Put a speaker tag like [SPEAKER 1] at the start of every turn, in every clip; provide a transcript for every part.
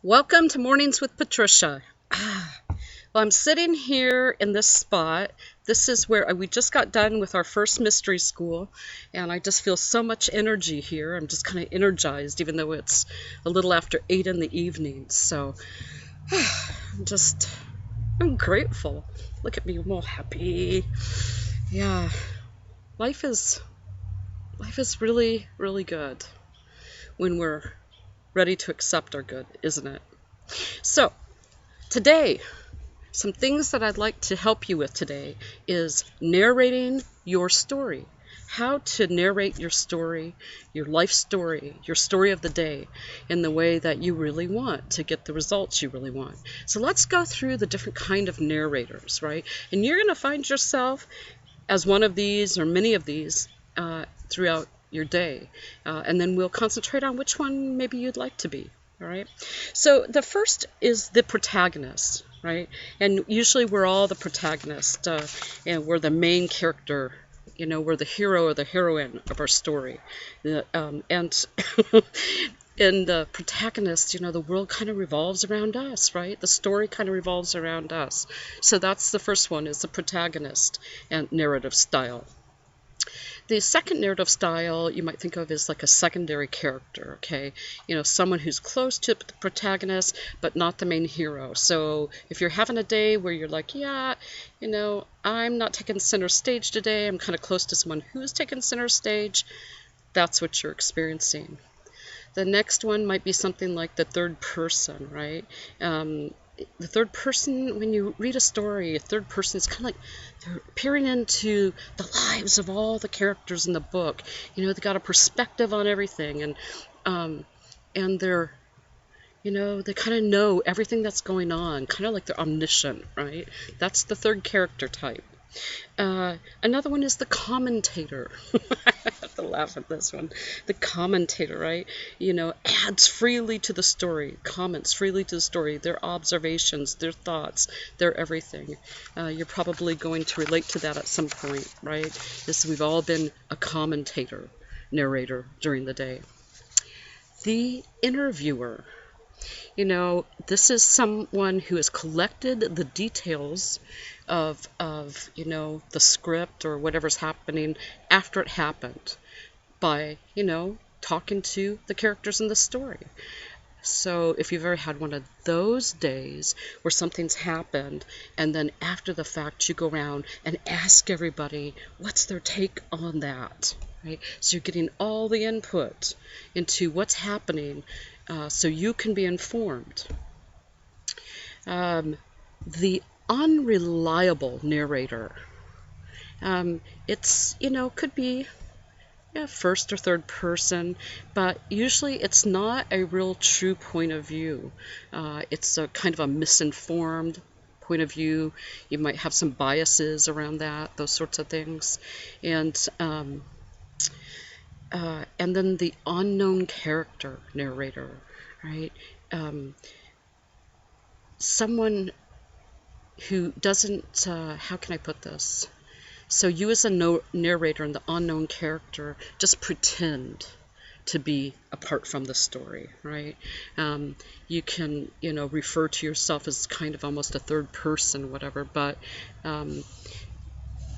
[SPEAKER 1] Welcome to Mornings with Patricia. Well, I'm sitting here in this spot. This is where we just got done with our first mystery school, and I just feel so much energy here. I'm just kind of energized, even though it's a little after 8 in the evening. So I'm grateful. Look at me, I'm all happy. Yeah, life is really, really good when we're ready to accept our good, isn't it? So today, some things that I'd like to help you with today is narrating your story. How to narrate your life story, your story of the day in the way that you really want to get the results you really want. So let's go through the different kind of narrators, right? And you're going to find yourself as one of these or many of these throughout your day. And then we'll concentrate on which one maybe you'd like to be. All right. So the first is the protagonist, right? And usually we're all the protagonist, and we're the main character. We're the hero or the heroine of our story. And and the protagonist, the world kind of revolves around us, right? The story kind of revolves around us. So that's the first one, is the protagonist and narrative style. The second narrative style you might think of as like a secondary character, okay? Someone who's close to the protagonist, but not the main hero. So if you're having a day where you're like, yeah, I'm not taking center stage today, I'm kind of close to someone who's taking center stage, that's what you're experiencing. The next one might be something like the third person, right? The third person, when you read a story, a third person is kind of like they're peering into the lives of all the characters in the book. They got a perspective on everything, and they're, they kind of know everything that's going on, kind of like they're omniscient, right? That's the third character type. Another one is the commentator. I have to laugh at this one. The commentator, right? Adds freely to the story, comments freely to the story, their observations, their thoughts, their everything. You're probably going to relate to that at some point, right? We've all been a commentator, narrator during the day. The interviewer. This is someone who has collected the details of the script or whatever's happening after it happened by, talking to the characters in the story. So if you've ever had one of those days where something's happened and then after the fact you go around and ask everybody what's their take on that, right? So you're getting all the input into what's happening, so you can be informed. The unreliable narrator. It's, could be first or third person, but usually it's not a real true point of view. It's a kind of a misinformed point of view. You might have some biases around that, those sorts of things. And then the unknown character narrator, right? Someone who doesn't, how can I put this? So you as a narrator and the unknown character just pretend to be apart from the story, right? You can, refer to yourself as kind of almost a third person, whatever, but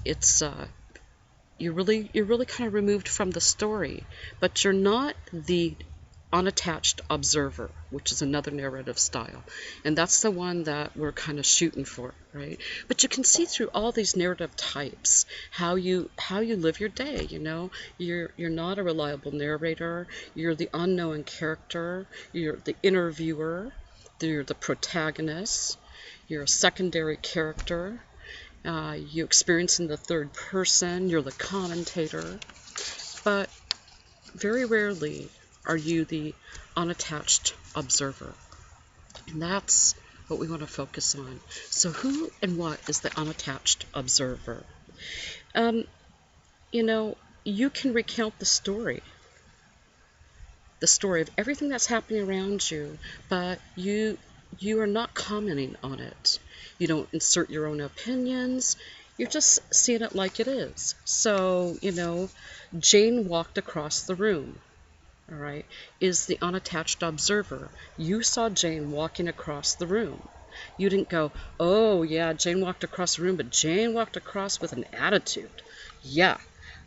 [SPEAKER 1] it's you're really kind of removed from the story, but you're not the unattached observer, which is another narrative style, and that's the one that we're kind of shooting for, right? But you can see through all these narrative types how you live your day. You're not a reliable narrator, you're the unknown character, you're the interviewer, you're the protagonist, you're a secondary character, you experience in the third person, you're the commentator, but very rarely are you the unattached observer? And that's what we want to focus on. So who and what is the unattached observer? You can recount the story of everything that's happening around you, but you are not commenting on it. You don't insert your own opinions. You're just seeing it like it is. So, Jane walked across the room. all right, is the unattached observer. You saw Jane walking across the room. You didn't go, oh, yeah, Jane walked across the room, but Jane walked across with an attitude. Yeah,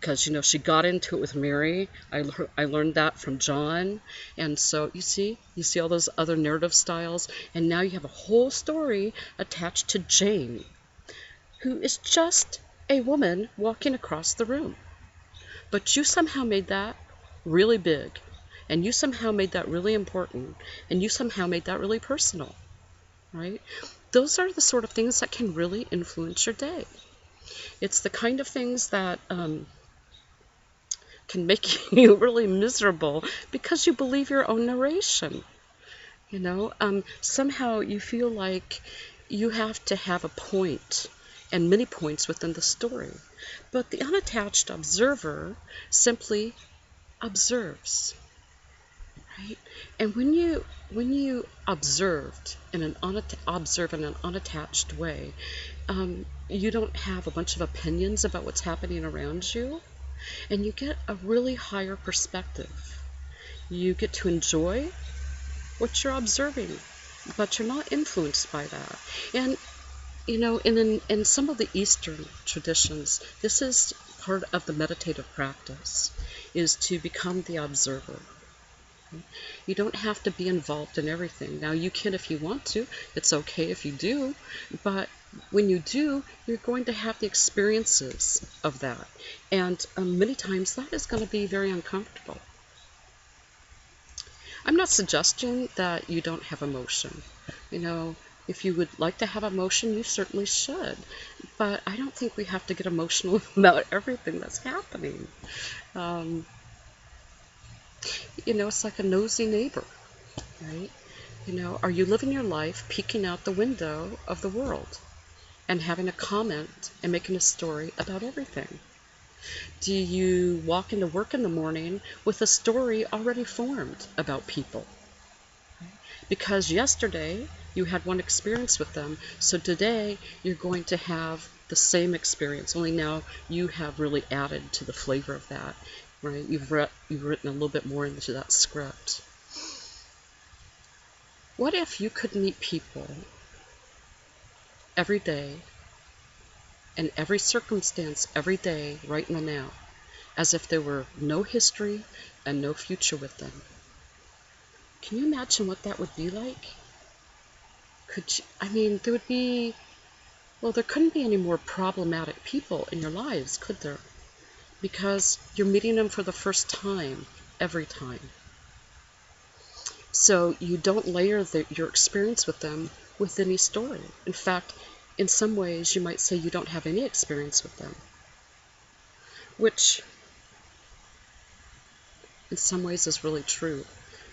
[SPEAKER 1] because, she got into it with Mary. I learned that from John. And so, you see all those other narrative styles, and now you have a whole story attached to Jane, who is just a woman walking across the room. But you somehow made that really big, and you somehow made that really important, and you somehow made that really personal, right? Those are the sort of things that can really influence your day. It's the kind of things that can make you really miserable because you believe your own narration. Somehow you feel like you have to have a point and many points within the story. But the unattached observer simply observes, right? And when you observe in an unattached way, you don't have a bunch of opinions about what's happening around you, and you get a really higher perspective. You get to enjoy what you're observing, but you're not influenced by that. And in some of the Eastern traditions, this is part of the meditative practice, is to become the observer. You don't have to be involved in everything. Now, you can if you want to. It's okay if you do. But when you do, you're going to have the experiences of that. And many times that is going to be very uncomfortable. I'm not suggesting that you don't have emotion. If you would like to have emotion, you certainly should. But I don't think we have to get emotional about everything that's happening. It's like a nosy neighbor, right? Are you living your life peeking out the window of the world and having a comment and making a story about everything? Do you walk into work in the morning with a story already formed about people? Because yesterday you had one experience with them, so today you're going to have the same experience, only now you have really added to the flavor of that, right? You've written a little bit more into that script. What if you could meet people every day, in every circumstance, every day, right in the now, as if there were no history and no future with them? Can you imagine what that would be like? There couldn't be any more problematic people in your lives, could there? Because you're meeting them for the first time, every time. So you don't layer your experience with them with any story. In fact, in some ways, you might say you don't have any experience with them, which in some ways is really true,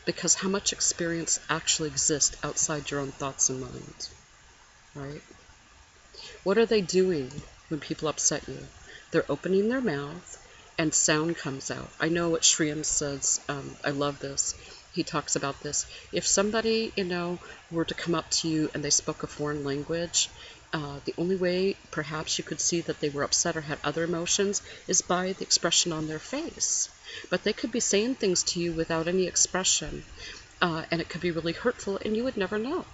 [SPEAKER 1] because how much experience actually exists outside your own thoughts and mind, right? What are they doing when people upset you? They're opening their mouth and sound comes out. I know what Shriyam says. I love this. He talks about this. If somebody, were to come up to you and they spoke a foreign language, the only way perhaps you could see that they were upset or had other emotions is by the expression on their face. But they could be saying things to you without any expression, and it could be really hurtful, and you would never know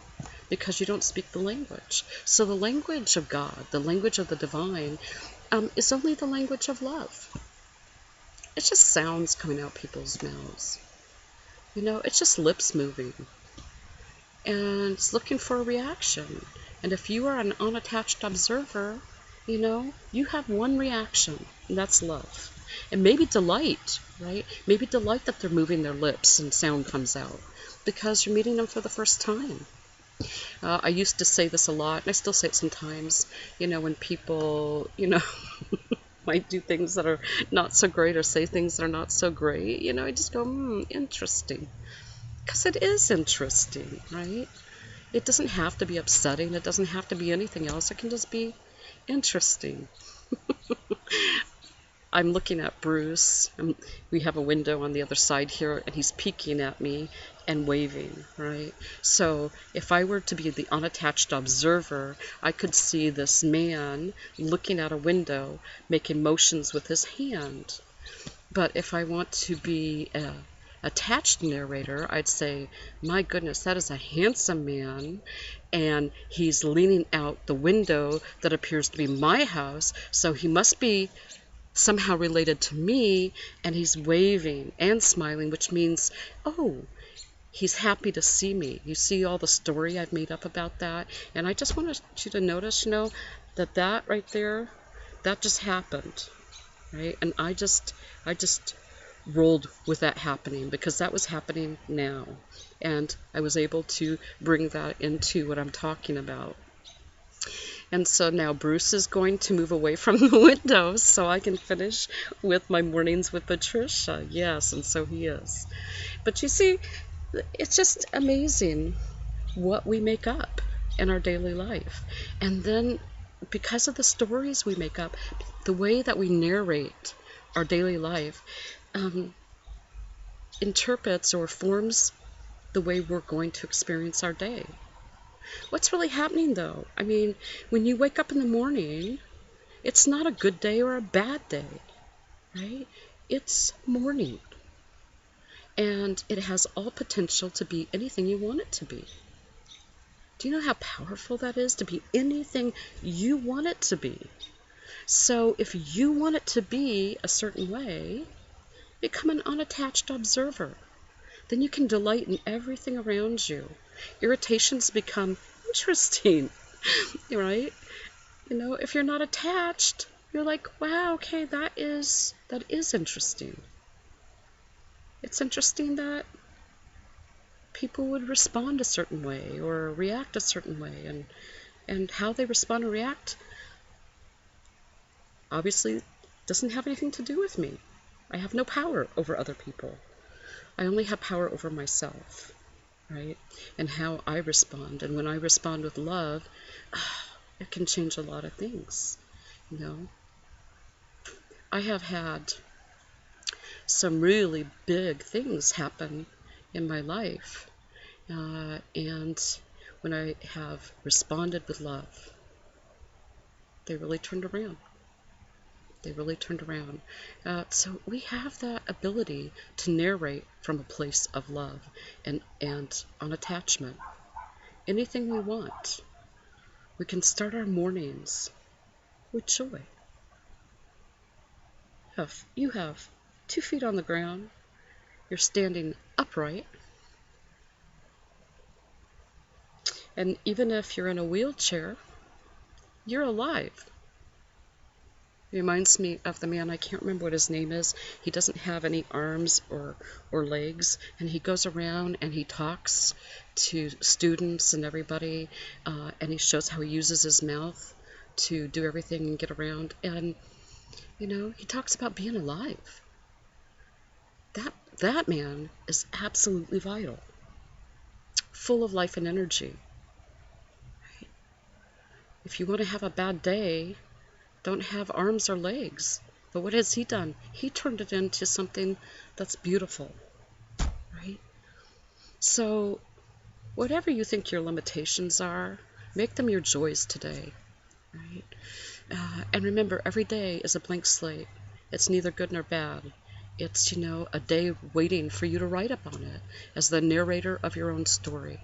[SPEAKER 1] because you don't speak the language. So the language of God, the language of the divine, is only the language of love. It's just sounds coming out people's mouths. It's just lips moving. And it's looking for a reaction. And if you are an unattached observer, you have one reaction, and that's love. And maybe delight, right? Maybe delight that they're moving their lips and sound comes out because you're meeting them for the first time. I used to say this a lot, and I still say it sometimes, when people, might do things that are not so great or say things that are not so great, I just go, interesting. Because it is interesting, right? It doesn't have to be upsetting. It doesn't have to be anything else. It can just be interesting. I'm looking at Bruce. We have a window on the other side here, and he's peeking at me and waving, right? So if I were to be the unattached observer, I could see this man looking out a window, making motions with his hand. But if I want to be attached narrator, I'd say, my goodness, that is a handsome man, and he's leaning out the window that appears to be my house, so he must be somehow related to me, and he's waving and smiling, which means, oh, he's happy to see me. You see all the story I've made up about that, and I just want you to notice, that right there, that just happened, right? And I just rolled with that happening because that was happening now, and I was able to bring that into what I'm talking about. And so now Bruce is going to move away from the window so I can finish with my mornings with Patricia. Yes, and so he is. But you see, it's just amazing what we make up in our daily life. And then because of the stories we make up, the way that we narrate our daily life interprets or forms the way we're going to experience our day. What's really happening, though? I mean, when you wake up in the morning, it's not a good day or a bad day, right? It's morning. And it has all potential to be anything you want it to be. Do you know how powerful that is, to be anything you want it to be? So if you want it to be a certain way, become an unattached observer. Then you can delight in everything around you. Irritations become interesting, right? If you're not attached, you're like, wow, okay, that is interesting. It's interesting that people would respond a certain way or react a certain way, and how they respond or react obviously doesn't have anything to do with me. I have no power over other people. I only have power over myself, right? And how I respond. And when I respond with love, it can change a lot of things, I have had some really big things happen in my life. And when I have responded with love, they really turned around. So we have that ability to narrate from a place of love and on attachment. Anything we want. We can start our mornings with joy. You have 2 feet on the ground. You're standing upright. And even if you're in a wheelchair, you're alive. It reminds me of the man, I can't remember what his name is. He doesn't have any arms or legs, and he goes around and he talks to students and everybody, and he shows how he uses his mouth to do everything and get around. And, he talks about being alive. That man is absolutely vital, full of life and energy. Right? If you want to have a bad day, don't have arms or legs. But what has he done? He turned it into something that's beautiful, right? So whatever you think your limitations are, make them your joys today, right? And remember, every day is a blank slate. It's neither good nor bad. It's, a day waiting for you to write up on it as the narrator of your own story.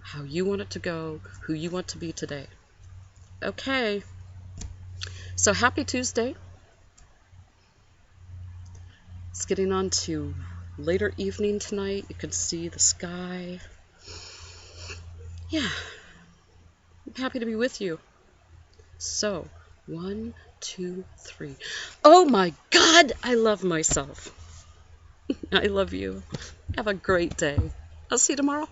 [SPEAKER 1] How you want it to go, who you want to be today. Okay. So happy Tuesday. It's getting on to later evening tonight. You can see the sky. Yeah. I'm happy to be with you. So, 1, 2, 3. Oh my God, I love myself. I love you. Have a great day. I'll see you tomorrow.